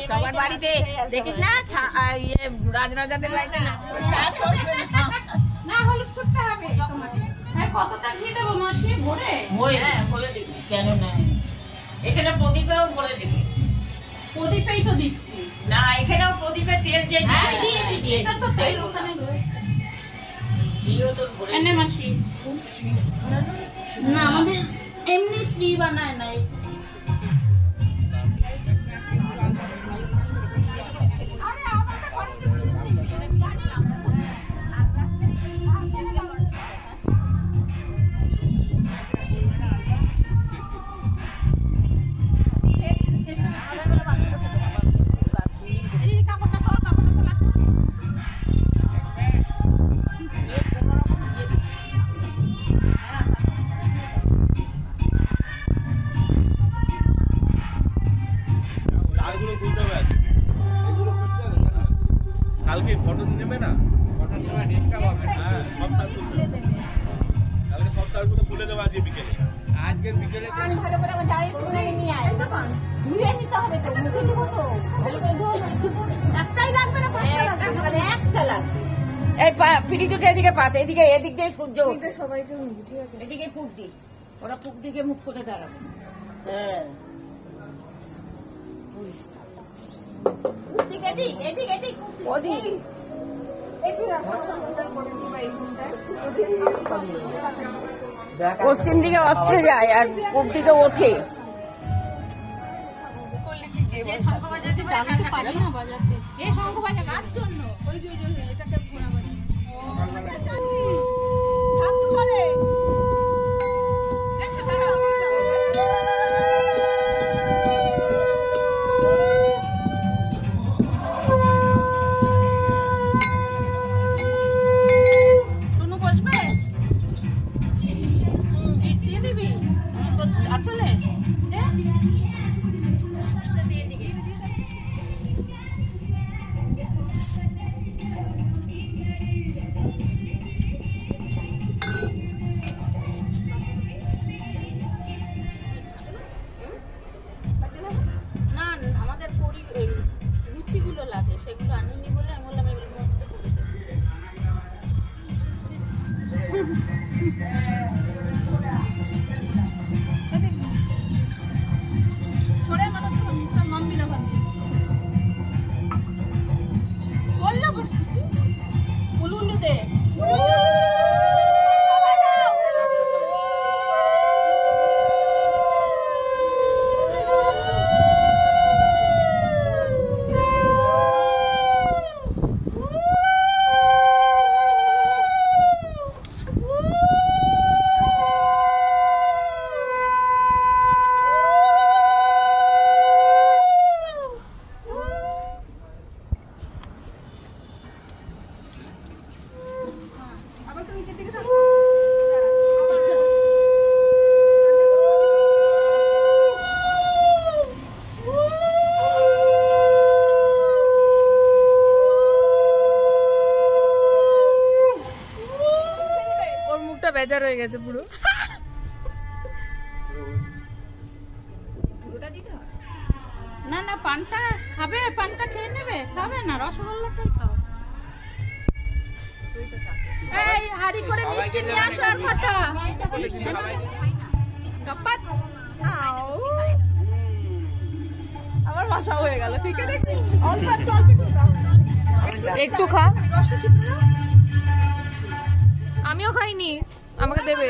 সবার বাড়িতে দেখিস না রাজরাজাদের বাড়িতে না হলুদ করতে হবে তোমাকে। হ্যাঁ কতটা ঘি দেবো মাসি? ভরে ভরে দিবি। কেন না এখানে প্রদীপেও ভরে দিবি। প্রদীপেই তো দিচ্ছি না, এখানেও প্রদীপের তেল যে দিয়েছি। এটা তো তেল ওখানে রয়েছে। ঘিও তো ভরে এনে মাসি। না আমাদের এমনি শ্রী বানায় না। কালকে ফটো নেবে না? ফটোর সময় ডিস্টার্ব হবে। হ্যাঁ, সব তারগুলো কালকে সব তারগুলো খুলে দেওয়া আছে বিকেলে। আজকে বিকেলে ভালো করে আমার দাঁড়িয়ে তুলে নিয়ে আয়। ধুয়ে নিতে হবে তো, মুখে দিব তো। ভালো করে ধুয়ে একটাই লাগবে না, পাঁচটা লাগবে? একটা লাগবে। এই পিড়িটুকে এদিকে পাত, এদিকে এদিক দিয়ে সূর্য ওঠে। সবাইকে ঠিক আছে, এদিকে পুক দি। ওরা পুক দিকে মুখ করে দাঁড়াবে। হ্যাঁ পশ্চিম দিকে অস্ত্রে যায় আর পূব দিকে ওঠে। আমাদের রুচিগুলো লাগে, সেগুলো আনিনি বলে আমি বললাম এগুলোর মধ্যে করে দেবো। উলু দে বেজার হয়ে গেছে পুরো। না না পানটা খাবে, পানটা খেয়ে নেবে, খাবে না রসগোল্লাটাই খাও। এই হাড়ি করে মিষ্টি নিয়ে আসো আর ফটো। আমার মশা হয়ে গেল। ঠিক আছে, অল্প একটু খা। আমিও খাইনি, আমাকে দেবে।